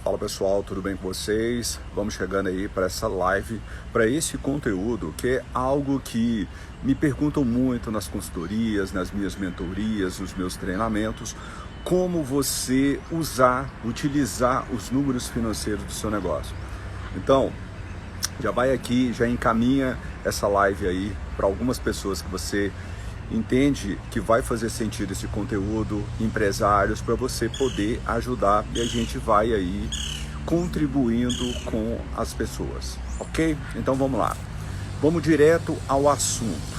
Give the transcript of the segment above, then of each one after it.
Fala pessoal, tudo bem com vocês? Vamos chegando aí para essa live, para esse conteúdo que é algo que me perguntam muito nas consultorias, nas minhas mentorias, nos meus treinamentos, como você utilizar os números financeiros do seu negócio. Então, já vai aqui, já encaminha essa live aí para algumas pessoas que você entende que vai fazer sentido esse conteúdo, empresários, para você poder ajudar, e a gente vai aí contribuindo com as pessoas, ok? Então vamos lá, vamos direto ao assunto.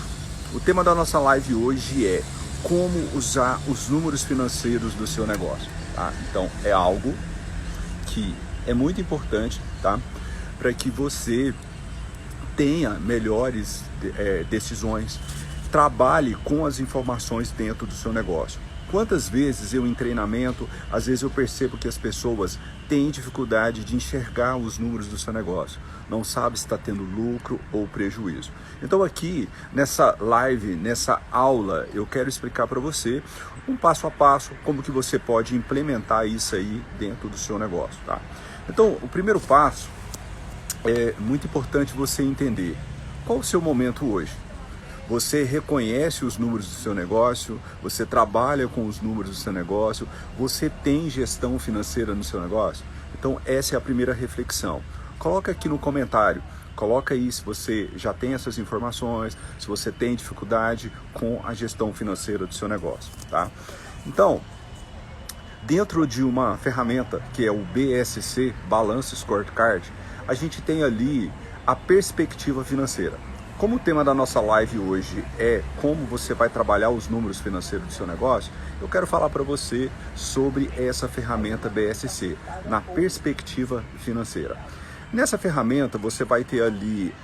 O tema da nossa live hoje é como usar os números financeiros do seu negócio, tá? Então é algo que é muito importante, tá? Para que você tenha melhores decisões, trabalhe com as informações dentro do seu negócio. Quantas vezes eu em treinamento, às vezes eu percebo que as pessoas têm dificuldade de enxergar os números do seu negócio, não sabe se está tendo lucro ou prejuízo. Então aqui, nessa live, nessa aula, eu quero explicar para você um passo a passo, como que você pode implementar isso aí dentro do seu negócio, tá? Então, o primeiro passo é muito importante você entender qual o seu momento hoje. Você reconhece os números do seu negócio, você trabalha com os números do seu negócio, você tem gestão financeira no seu negócio? Então essa é a primeira reflexão. Coloca aqui no comentário, coloca aí se você já tem essas informações, se você tem dificuldade com a gestão financeira do seu negócio, tá? Então, dentro de uma ferramenta que é o BSC, Balance Scorecard, a gente tem ali a perspectiva financeira. Como o tema da nossa live hoje é como você vai trabalhar os números financeiros do seu negócio, eu quero falar para você sobre essa ferramenta BSC, na perspectiva financeira. Nessa ferramenta você vai ter ali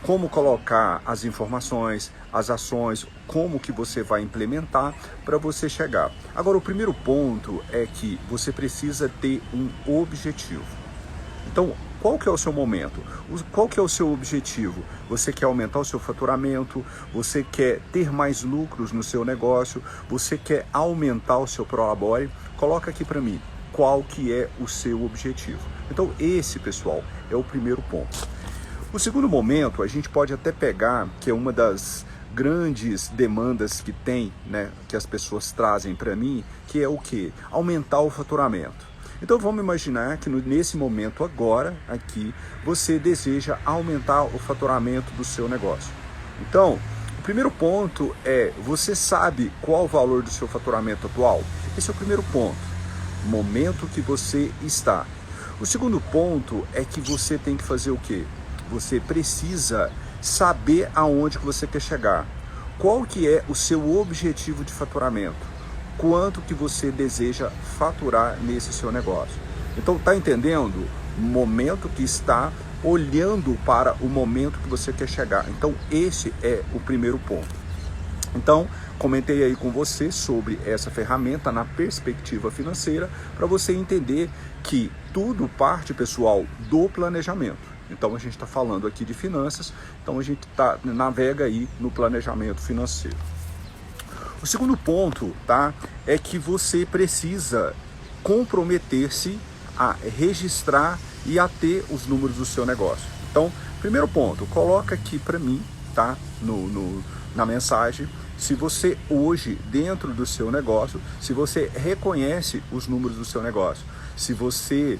como colocar as informações, as ações, como que você vai implementar para você chegar. Agora, o primeiro ponto é que você precisa ter um objetivo. Então, qual que é o seu momento? Qual que é o seu objetivo? Você quer aumentar o seu faturamento? Você quer ter mais lucros no seu negócio? Você quer aumentar o seu prolabore? Coloca aqui para mim, qual que é o seu objetivo? Então esse, pessoal, é o primeiro ponto. O segundo momento, a gente pode até pegar, que é uma das grandes demandas que tem, né, que as pessoas trazem para mim, que é o quê? Aumentar o faturamento. Então vamos imaginar que nesse momento agora, aqui, você deseja aumentar o faturamento do seu negócio. Então, o primeiro ponto é, você sabe qual o valor do seu faturamento atual? Esse é o primeiro ponto, momento que você está. O segundo ponto é que você tem que fazer o quê? Você precisa saber aonde que você quer chegar. Qual que é o seu objetivo de faturamento? Quanto que você deseja faturar nesse seu negócio. Então, tá entendendo? O momento que está olhando para o momento que você quer chegar. Então, esse é o primeiro ponto. Então, comentei aí com você sobre essa ferramenta na perspectiva financeira, para você entender que tudo parte, pessoal, do planejamento. Então, a gente está falando aqui de finanças, então a gente navega aí no planejamento financeiro. O segundo ponto, tá, é que você precisa comprometer-se a registrar e a ter os números do seu negócio. Então, primeiro ponto, coloca aqui para mim, tá, na mensagem, se você hoje, dentro do seu negócio, se você reconhece os números do seu negócio, se você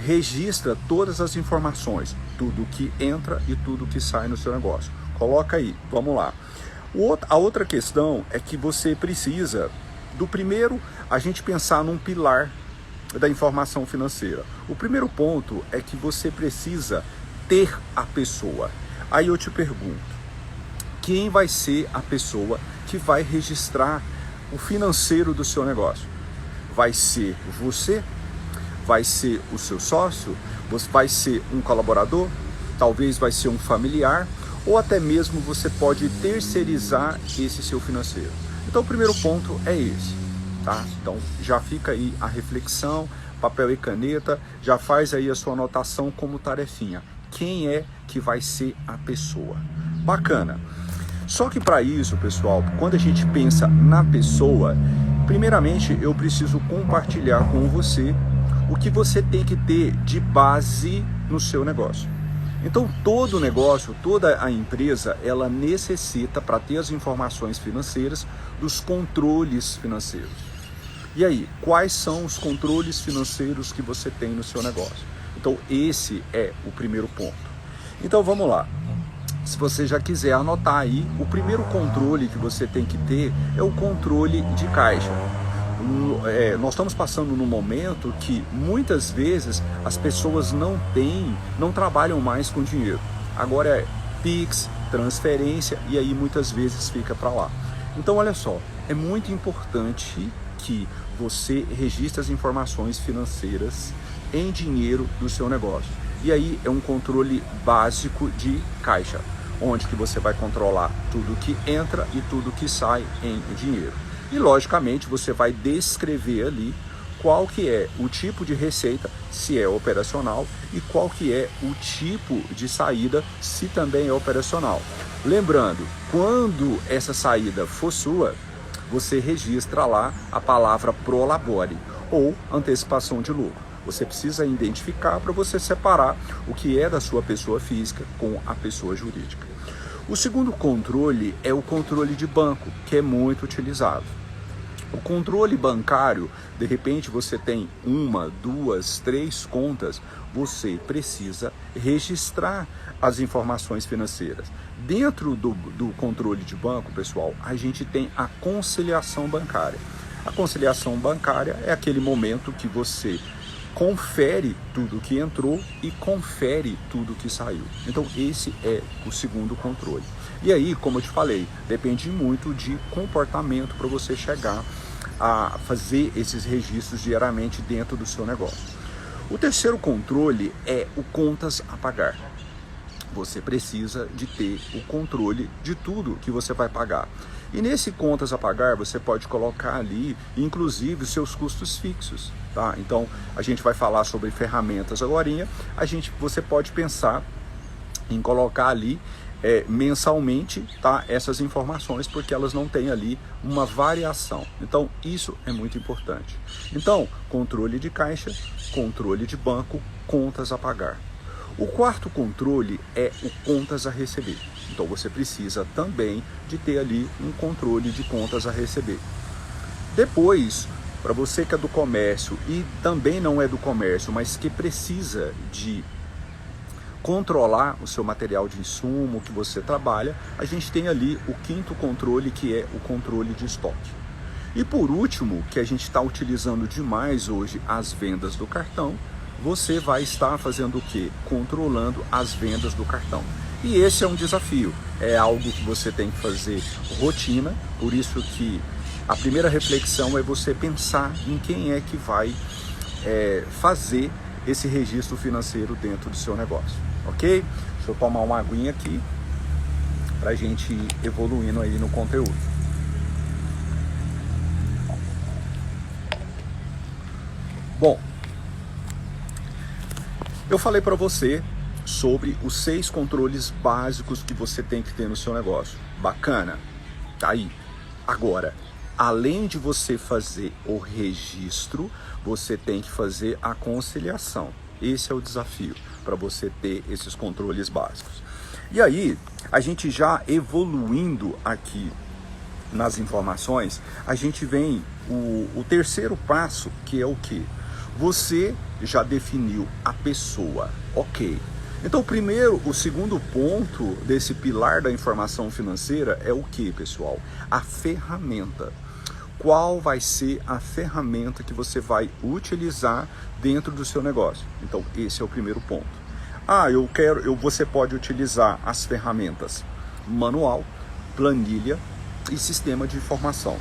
registra todas as informações, tudo que entra e tudo que sai no seu negócio. Coloca aí, vamos lá. A outra questão é que você precisa, do primeiro, a gente pensar num pilar da informação financeira. O primeiro ponto é que você precisa ter a pessoa. Aí eu te pergunto, quem vai ser a pessoa que vai registrar o financeiro do seu negócio? Vai ser você? Vai ser o seu sócio? Vai ser um colaborador? Talvez vai ser um familiar? Ou até mesmo você pode terceirizar esse seu financeiro. Então o primeiro ponto é esse, tá? Então já fica aí a reflexão, papel e caneta, já faz aí a sua anotação como tarefinha. Quem é que vai ser a pessoa? Bacana. Só que para isso, pessoal, quando a gente pensa na pessoa, primeiramente eu preciso compartilhar com você o que você tem que ter de base no seu negócio. Então, todo negócio, toda a empresa, ela necessita, para ter as informações financeiras, dos controles financeiros. E aí, quais são os controles financeiros que você tem no seu negócio? Então, esse é o primeiro ponto. Então, vamos lá. Se você já quiser anotar aí, o primeiro controle que você tem que ter é o controle de caixa. Nós estamos passando num momento que muitas vezes as pessoas não trabalham mais com dinheiro. Agora é Pix, transferência, e aí muitas vezes fica para lá. Então olha só, é muito importante que você registre as informações financeiras em dinheiro do seu negócio. E aí é um controle básico de caixa, onde que você vai controlar tudo que entra e tudo que sai em dinheiro. E logicamente você vai descrever ali qual que é o tipo de receita, se é operacional, e qual que é o tipo de saída, se também é operacional. Lembrando, quando essa saída for sua, você registra lá a palavra prolabore ou antecipação de lucro. Você precisa identificar para você separar o que é da sua pessoa física com a pessoa jurídica. O segundo controle é o controle de banco, que é muito utilizado. O controle bancário, de repente você tem 1, 2, 3 contas, você precisa registrar as informações financeiras. Dentro do controle de banco, pessoal, a gente tem a conciliação bancária. A conciliação bancária é aquele momento que você confere tudo que entrou e confere tudo que saiu. Então esse é o segundo controle. E aí, como eu te falei, depende muito de comportamento para você chegar a fazer esses registros diariamente dentro do seu negócio. O terceiro controle é o contas a pagar. Você precisa de ter o controle de tudo que você vai pagar. E nesse contas a pagar, você pode colocar ali, inclusive, os seus custos fixos, tá? Então, a gente vai falar sobre ferramentas agorinha. Você pode pensar em colocar ali mensalmente, tá, essas informações, porque elas não têm ali uma variação. Então, isso é muito importante. Então, controle de caixa, controle de banco, contas a pagar. O quarto controle é o contas a receber. Então você precisa também de ter ali um controle de contas a receber. Depois, para você que é do comércio e também não é do comércio, mas que precisa de controlar o seu material de insumo que você trabalha, a gente tem ali o quinto controle, que é o controle de estoque. E por último, que a gente está utilizando demais hoje, as vendas do cartão. Você vai estar fazendo o quê? Controlando as vendas do cartão. E esse é um desafio, é algo que você tem que fazer rotina, por isso que a primeira reflexão é você pensar em quem é que vai fazer esse registro financeiro dentro do seu negócio, ok? Deixa eu tomar uma aguinha aqui para a gente ir evoluindo aí no conteúdo. Bom, eu falei para você sobre os 6 controles básicos que você tem que ter no seu negócio. Bacana? Tá aí. Agora, além de você fazer o registro, você tem que fazer a conciliação. Esse é o desafio para você ter esses controles básicos. E aí, a gente já evoluindo aqui nas informações, a gente vem o terceiro passo, que é o quê? Você já definiu a pessoa, ok. Então, o segundo ponto desse pilar da informação financeira é o que, pessoal? A ferramenta. Qual vai ser a ferramenta que você vai utilizar dentro do seu negócio? Então, esse é o primeiro ponto. Você pode utilizar as ferramentas manual, planilha e sistema de informação.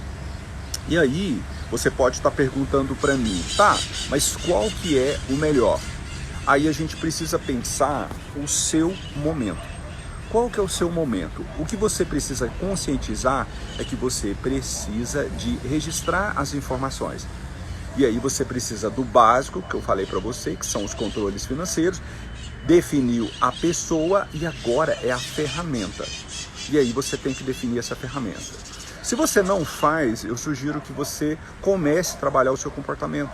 E aí, você pode estar perguntando para mim, tá, mas qual que é o melhor? Aí a gente precisa pensar o seu momento. Qual que é o seu momento? O que você precisa conscientizar é que você precisa de registrar as informações. E aí você precisa do básico, que eu falei para você, que são os controles financeiros, definiu a pessoa e agora é a ferramenta. E aí você tem que definir essa ferramenta. Se você não faz, eu sugiro que você comece a trabalhar o seu comportamento.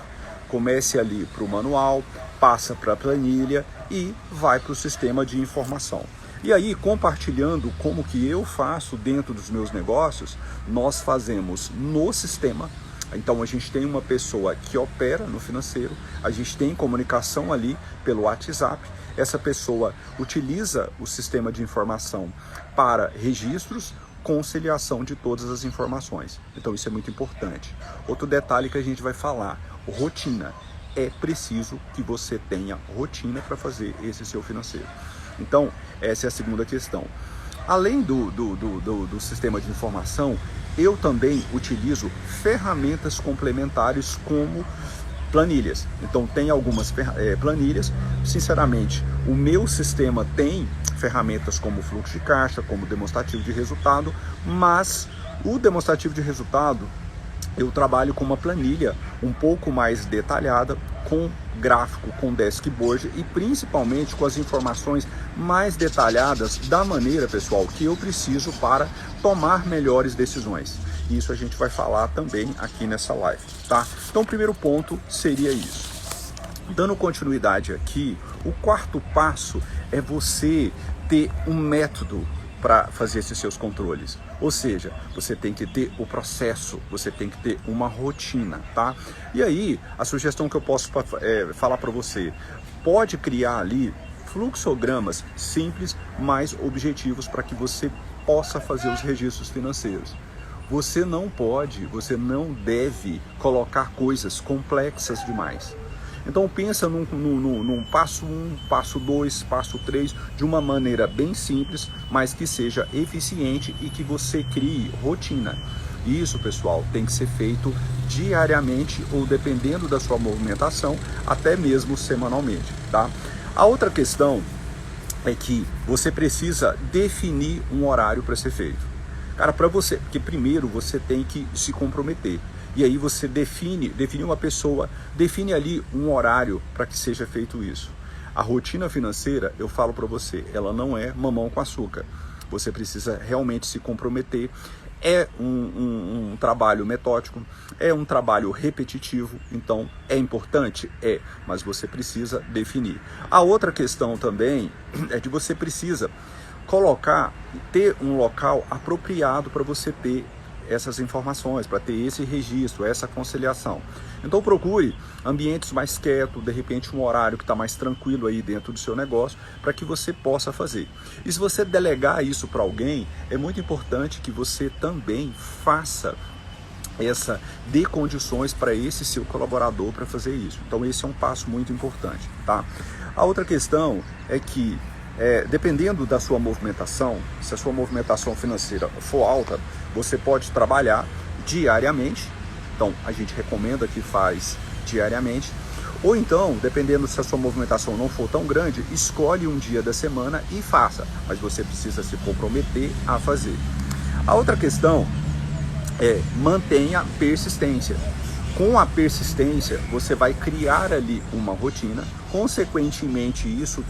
comece ali para o manual, passa para a planilha e vai para o sistema de informação. E aí, compartilhando como que eu faço dentro dos meus negócios, nós fazemos no sistema. Então a gente tem uma pessoa que opera no financeiro, a gente tem comunicação ali pelo WhatsApp, essa pessoa utiliza o sistema de informação para registros, conciliação de todas as informações. Então isso é muito importante. Outro detalhe que a gente vai falar, rotina. É preciso que você tenha rotina para fazer esse seu financeiro. Então, essa é a segunda questão. Além do sistema de informação, eu também utilizo ferramentas complementares como planilhas. Então, tem algumas planilhas. Sinceramente, o meu sistema tem ferramentas como fluxo de caixa, como demonstrativo de resultado, mas o demonstrativo de resultado eu trabalho com uma planilha um pouco mais detalhada, com gráfico, com dashboard e principalmente com as informações mais detalhadas da maneira, pessoal, que eu preciso para tomar melhores decisões. Isso a gente vai falar também aqui nessa live, tá? Então o primeiro ponto seria isso. Dando continuidade aqui, o quarto passo é você ter um método para fazer esses seus controles. Ou seja, você tem que ter o processo, você tem que ter uma rotina, tá? E aí, a sugestão que eu posso falar para você, pode criar ali fluxogramas simples, mais objetivos para que você possa fazer os registros financeiros. Você não pode, você não deve colocar coisas complexas demais. Então pensa num passo 1, passo 2, passo 3, de uma maneira bem simples, mas que seja eficiente e que você crie rotina. E isso, pessoal, tem que ser feito diariamente ou, dependendo da sua movimentação, até mesmo semanalmente, tá? A outra questão é que você precisa definir um horário para ser feito. Cara, para você, porque primeiro você tem que se comprometer. E aí você define uma pessoa, define ali um horário para que seja feito isso. A rotina financeira, eu falo para você, ela não é mamão com açúcar. Você precisa realmente se comprometer. É um trabalho metódico, é um trabalho repetitivo, então é importante? É, mas você precisa definir. A outra questão também é que você precisa ter um local apropriado para você ter essas informações, para ter esse registro, essa conciliação. Então procure ambientes mais quietos, de repente um horário que está mais tranquilo aí dentro do seu negócio, para que você possa fazer. E se você delegar isso para alguém, é muito importante que você também dê condições para esse seu colaborador para fazer isso. Então esse é um passo muito importante, tá? A outra questão é que dependendo da sua movimentação, se a sua movimentação financeira for alta, você pode trabalhar diariamente. Então a gente recomenda que faz diariamente. Ou então, dependendo se a sua movimentação não for tão grande, escolhe um dia da semana e faça. Mas você precisa se comprometer a fazer. A outra questão é mantenha persistência. Com a persistência, você vai criar ali uma rotina, consequentemente isso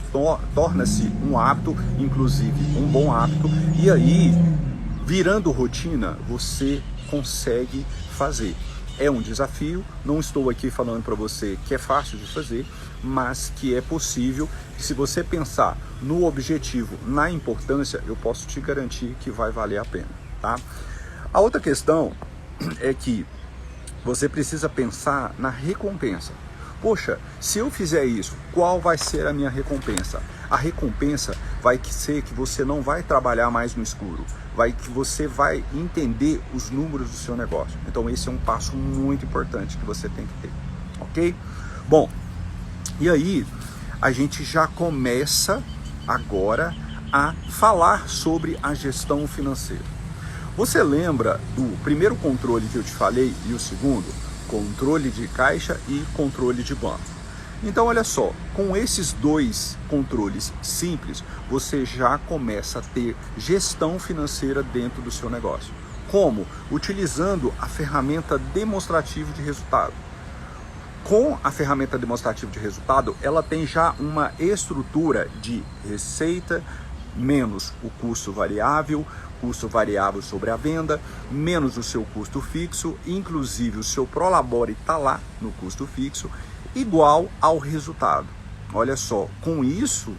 torna-se um hábito, inclusive um bom hábito, e aí, virando rotina, você consegue fazer. É um desafio, não estou aqui falando para você que é fácil de fazer, mas que é possível. Se você pensar no objetivo, na importância, eu posso te garantir que vai valer a pena, tá? A outra questão é que você precisa pensar na recompensa. Poxa, se eu fizer isso, qual vai ser a minha recompensa? A recompensa vai ser que você não vai trabalhar mais no escuro, que você vai entender os números do seu negócio. Então esse é um passo muito importante que você tem que ter, ok? Bom, e aí a gente já começa agora a falar sobre a gestão financeira. Você lembra do primeiro controle que eu te falei e o segundo? Controle de caixa e controle de banco. Então olha só, com esses dois controles simples, você já começa a ter gestão financeira dentro do seu negócio. Como? Utilizando a ferramenta demonstrativa de resultado. Com a ferramenta demonstrativa de resultado, ela tem já uma estrutura de receita, menos o custo variável sobre a venda, menos o seu custo fixo, inclusive o seu prolabore está lá no custo fixo, igual ao resultado. Olha só, com isso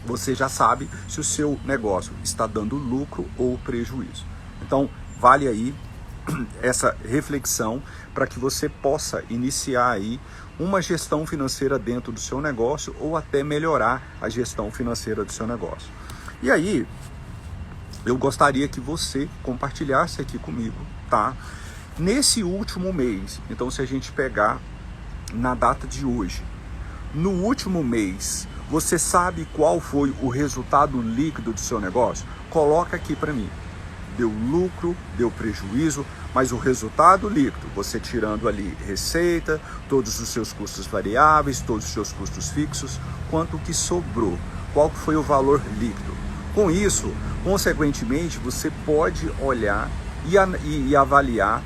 você já sabe se o seu negócio está dando lucro ou prejuízo. Então, vale aí essa reflexão para que você possa iniciar aí uma gestão financeira dentro do seu negócio ou até melhorar a gestão financeira do seu negócio. E aí, eu gostaria que você compartilhasse aqui comigo, tá? Nesse último mês, então se a gente pegar na data de hoje, no último mês, você sabe qual foi o resultado líquido do seu negócio? Coloca aqui para mim. Deu lucro, deu prejuízo, mas o resultado líquido, você tirando ali receita, todos os seus custos variáveis, todos os seus custos fixos, quanto que sobrou? Qual foi o valor líquido? Com isso, consequentemente, você pode olhar e avaliar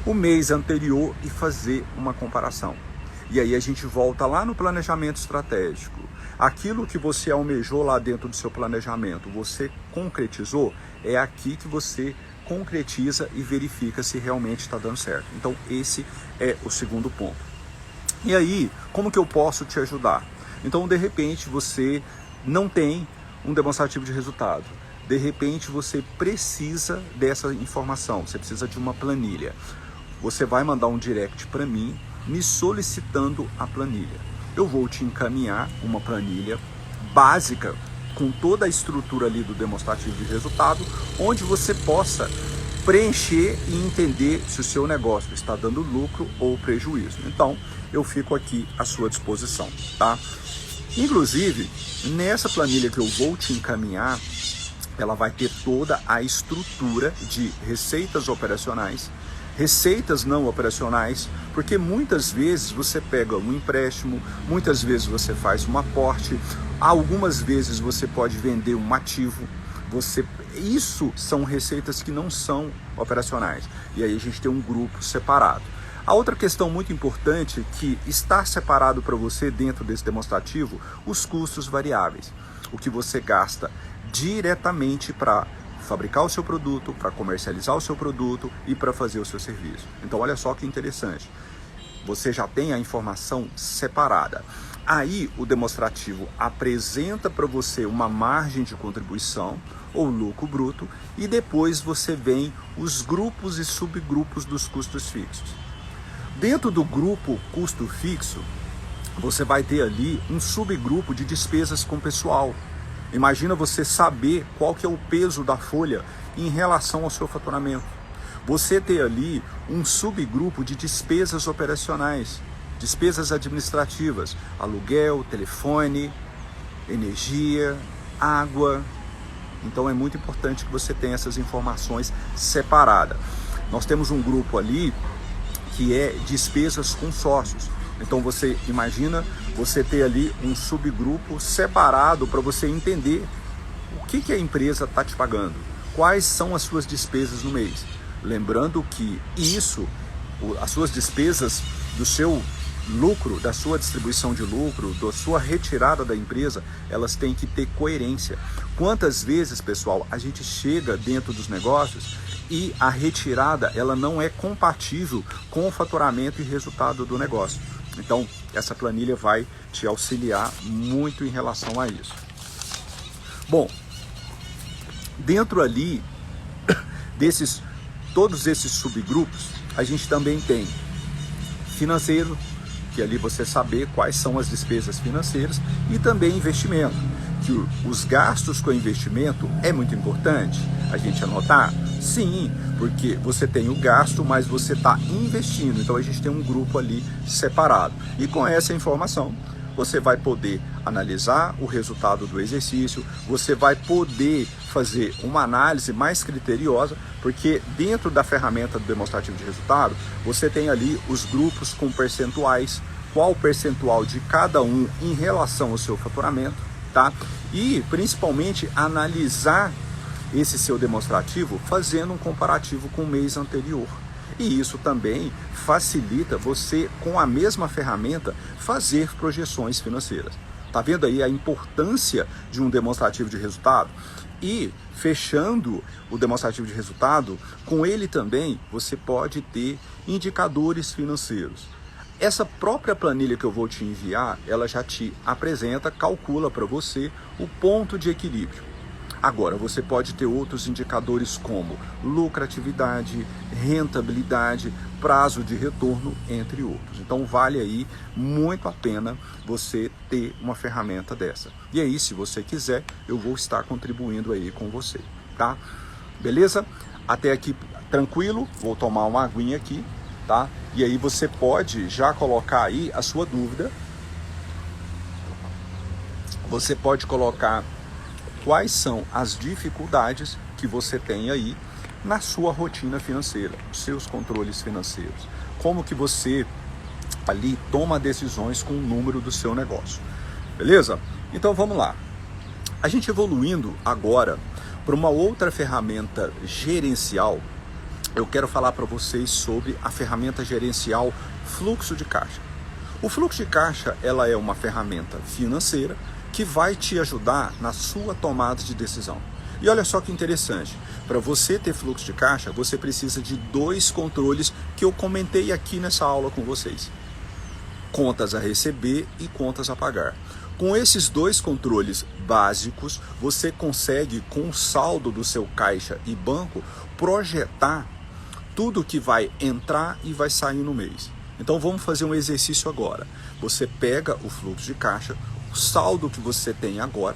o mês anterior e fazer uma comparação. E aí a gente volta lá no planejamento estratégico. Aquilo que você almejou lá dentro do seu planejamento, você concretizou? É aqui que você concretiza e verifica se realmente está dando certo. Então esse é o segundo ponto. E aí, como que eu posso te ajudar? Então, de repente, você não tem um demonstrativo de resultado. De repente, você precisa dessa informação, você precisa de uma planilha. Você vai mandar um direct para mim, me solicitando a planilha. Eu vou te encaminhar uma planilha básica, com toda a estrutura ali do demonstrativo de resultado, onde você possa preencher e entender se o seu negócio está dando lucro ou prejuízo. Então, eu fico aqui à sua disposição, tá? Inclusive, nessa planilha que eu vou te encaminhar, ela vai ter toda a estrutura de receitas operacionais, receitas não operacionais, porque muitas vezes você pega um empréstimo, muitas vezes você faz um aporte, algumas vezes você pode vender um ativo, isso são receitas que não são operacionais, e aí a gente tem um grupo separado. A outra questão muito importante é que está separado para você dentro desse demonstrativo os custos variáveis, o que você gasta diretamente para fabricar o seu produto, para comercializar o seu produto e para fazer o seu serviço. Então olha só que interessante, você já tem a informação separada. Aí o demonstrativo apresenta para você uma margem de contribuição ou lucro bruto e depois você vem os grupos e subgrupos dos custos fixos. Dentro do grupo custo fixo, você vai ter ali um subgrupo de despesas com pessoal. Imagina você saber qual que é o peso da folha em relação ao seu faturamento. Você ter ali um subgrupo de despesas operacionais, despesas administrativas, aluguel, telefone, energia, água. Então é muito importante que você tenha essas informações separadas. Nós temos um grupo ali que é despesas com sócios. Então você imagina você ter ali um subgrupo separado para você entender o que a empresa está te pagando, quais são as suas despesas no mês. Lembrando que as suas despesas do seu lucro, da sua distribuição de lucro, da sua retirada da empresa, elas têm que ter coerência. Quantas vezes, pessoal, a gente chega dentro dos negócios e a retirada ela não é compatível com o faturamento e resultado do negócio. Então, essa planilha vai te auxiliar muito em relação a isso. Bom, dentro ali todos esses subgrupos, a gente também tem financeiro, que ali você saber quais são as despesas financeiras, e também investimento, que os gastos com investimento é muito importante a gente anotar. Sim, porque você tem o gasto, mas você está investindo. Então a gente tem um grupo ali separado. E com essa informação, você vai poder analisar o resultado do exercício, você vai poder fazer uma análise mais criteriosa, porque dentro da ferramenta do demonstrativo de resultado, você tem ali os grupos com percentuais, qual o percentual de cada um em relação ao seu faturamento, tá? E principalmente analisar esse seu demonstrativo fazendo um comparativo com o mês anterior. E isso também facilita você, com a mesma ferramenta, fazer projeções financeiras. Tá vendo aí a importância de um demonstrativo de resultado? E fechando o demonstrativo de resultado, com ele também você pode ter indicadores financeiros. Essa própria planilha que eu vou te enviar, ela já te apresenta, calcula para você o ponto de equilíbrio. Agora, você pode ter outros indicadores como lucratividade, rentabilidade, prazo de retorno, entre outros. Então, vale aí muito a pena você ter uma ferramenta dessa. E aí, se você quiser, eu vou estar contribuindo aí com você, tá? Beleza? Até aqui tranquilo, vou tomar uma aguinha aqui, tá? E aí você pode já colocar aí a sua dúvida. Você pode colocar quais são as dificuldades que você tem aí na sua rotina financeira, os seus controles financeiros. Como que você ali toma decisões com o número do seu negócio. Beleza? Então vamos lá. A gente evoluindo agora para uma outra ferramenta gerencial, eu quero falar para vocês sobre a ferramenta gerencial fluxo de caixa. O fluxo de caixa, ela é uma ferramenta financeira que vai te ajudar na sua tomada de decisão. E olha só que interessante, para você ter fluxo de caixa, você precisa de 2 controles que eu comentei aqui nessa aula com vocês. Contas a receber e contas a pagar. Com esses 2 controles básicos, você consegue, com o saldo do seu caixa e banco, projetar tudo que vai entrar e vai sair no mês. Então vamos fazer um exercício agora. Você pega o fluxo de caixa, o saldo que você tem agora,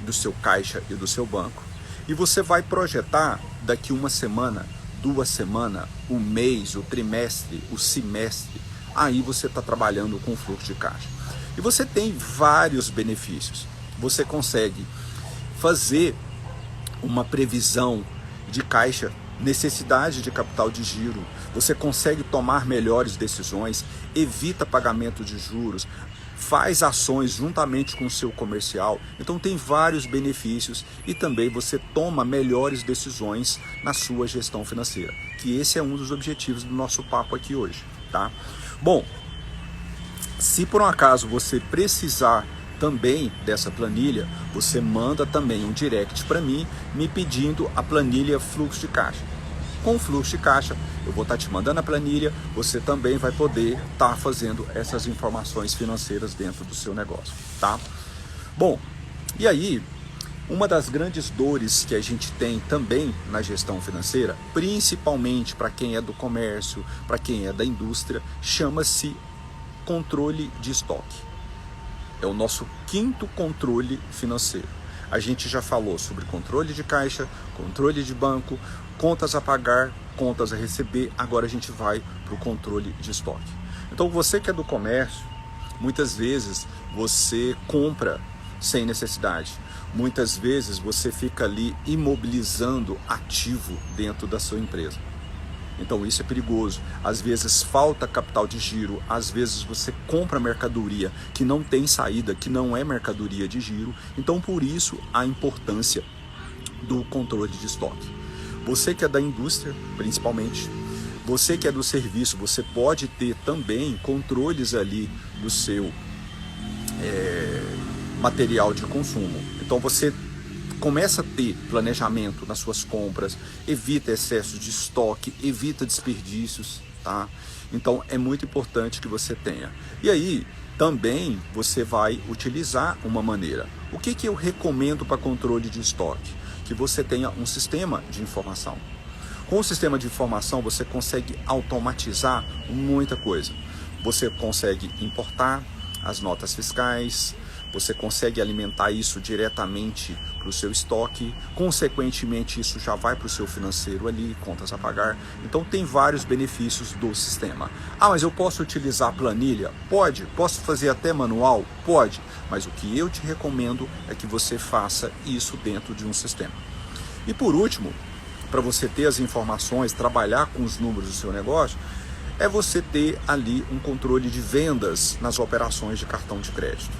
do seu caixa e do seu banco, e você vai projetar daqui uma semana, 2 semanas, o mês, o trimestre, o semestre. Aí você está trabalhando com fluxo de caixa. E você tem vários benefícios. Você consegue fazer uma previsão de caixa, necessidade de capital de giro, você consegue tomar melhores decisões, evita pagamento de juros, faz ações juntamente com o seu comercial. Então tem vários benefícios e também você toma melhores decisões na sua gestão financeira, que esse é um dos objetivos do nosso papo aqui hoje, tá? Bom, se por um acaso você precisar também dessa planilha, você manda também um direct para mim, me pedindo a planilha fluxo de caixa. Com o fluxo de caixa, eu vou estar te mandando a planilha, você também vai poder estar fazendo essas informações financeiras dentro do seu negócio, tá? Bom, e aí, uma das grandes dores que a gente tem também na gestão financeira, principalmente para quem é do comércio, para quem é da indústria, chama-se controle de estoque. É o nosso 5º controle financeiro. A gente já falou sobre controle de caixa, controle de banco, contas a pagar, contas a receber. Agora a gente vai para o controle de estoque. Então você que é do comércio, muitas vezes você compra sem necessidade. Muitas vezes você fica ali imobilizando ativo dentro da sua empresa. Então isso é perigoso. Às vezes falta capital de giro, às vezes você compra mercadoria que não tem saída, que não é mercadoria de giro. Então por isso a importância do controle de estoque. Você que é da indústria, principalmente, você que é do serviço, você pode ter também controles ali do seu material de consumo. Então você começa a ter planejamento nas suas compras, evita excesso de estoque, evita desperdícios, tá? Então é muito importante que você tenha. E aí também você vai utilizar uma maneira. O que eu recomendo para controle de estoque? Que você tenha um sistema de informação. Com o sistema de informação você consegue automatizar muita coisa. Você consegue importar as notas fiscais, você consegue alimentar isso diretamente para o seu estoque, consequentemente isso já vai para o seu financeiro ali, contas a pagar. Então tem vários benefícios do sistema. Ah, mas eu posso utilizar planilha? Pode. Posso fazer até manual? Pode. Mas o que eu te recomendo é que você faça isso dentro de um sistema. E por último, para você ter as informações, trabalhar com os números do seu negócio, é você ter ali um controle de vendas nas operações de cartão de crédito.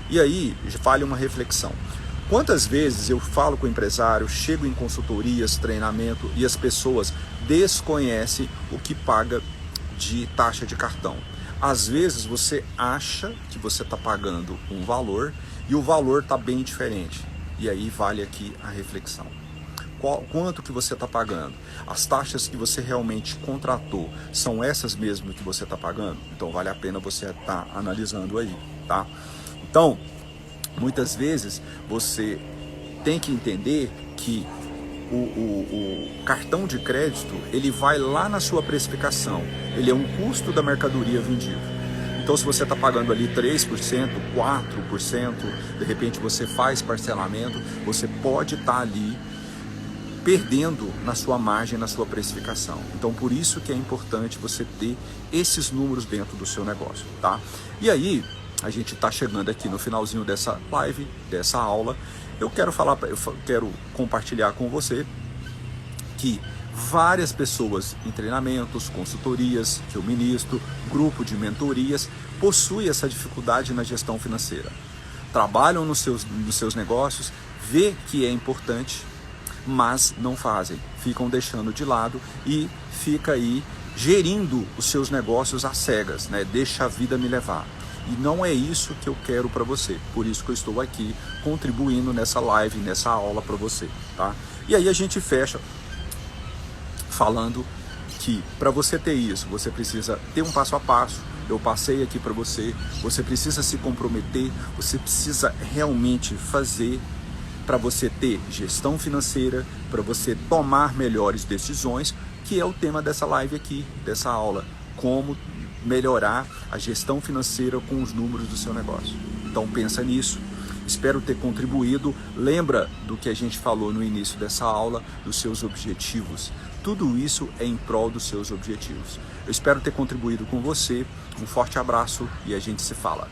E aí, vale uma reflexão. Quantas vezes eu falo com o empresário, chego em consultorias, treinamento e as pessoas desconhecem o que paga de taxa de cartão. Às vezes você acha que você está pagando um valor e o valor está bem diferente. E aí vale aqui a reflexão. Quanto que você está pagando? As taxas que você realmente contratou são essas mesmo que você está pagando? Então vale a pena você estar analisando aí, tá? Então, muitas vezes você tem que entender que o cartão de crédito, ele vai lá na sua precificação, ele é um custo da mercadoria vendida. Então se você está pagando ali 3%, 4%, de repente você faz parcelamento, você pode estar ali perdendo na sua margem, na sua precificação. Então por isso que é importante você ter esses números dentro do seu negócio, tá? E aí, a gente está chegando aqui no finalzinho dessa live, dessa aula. Eu quero compartilhar com você que várias pessoas em treinamentos, consultorias que eu ministro, grupo de mentorias, possuem essa dificuldade na gestão financeira. Trabalham nos seus negócios, vê que é importante, mas não fazem. Ficam deixando de lado e fica aí gerindo os seus negócios às cegas, né? Deixa a vida me levar. E não é isso que eu quero para você. Por isso que eu estou aqui contribuindo nessa live, nessa aula para você, tá? E aí a gente fecha falando que para você ter isso, você precisa ter um passo a passo. Eu passei aqui para você. Você precisa se comprometer, você precisa realmente fazer para você ter gestão financeira, para você tomar melhores decisões, que é o tema dessa live aqui, dessa aula. Como melhorar a gestão financeira com os números do seu negócio. Então pensa nisso, espero ter contribuído. Lembra do que a gente falou no início dessa aula, dos seus objetivos. Tudo isso é em prol dos seus objetivos. Eu espero ter contribuído com você. Um forte abraço e a gente se fala.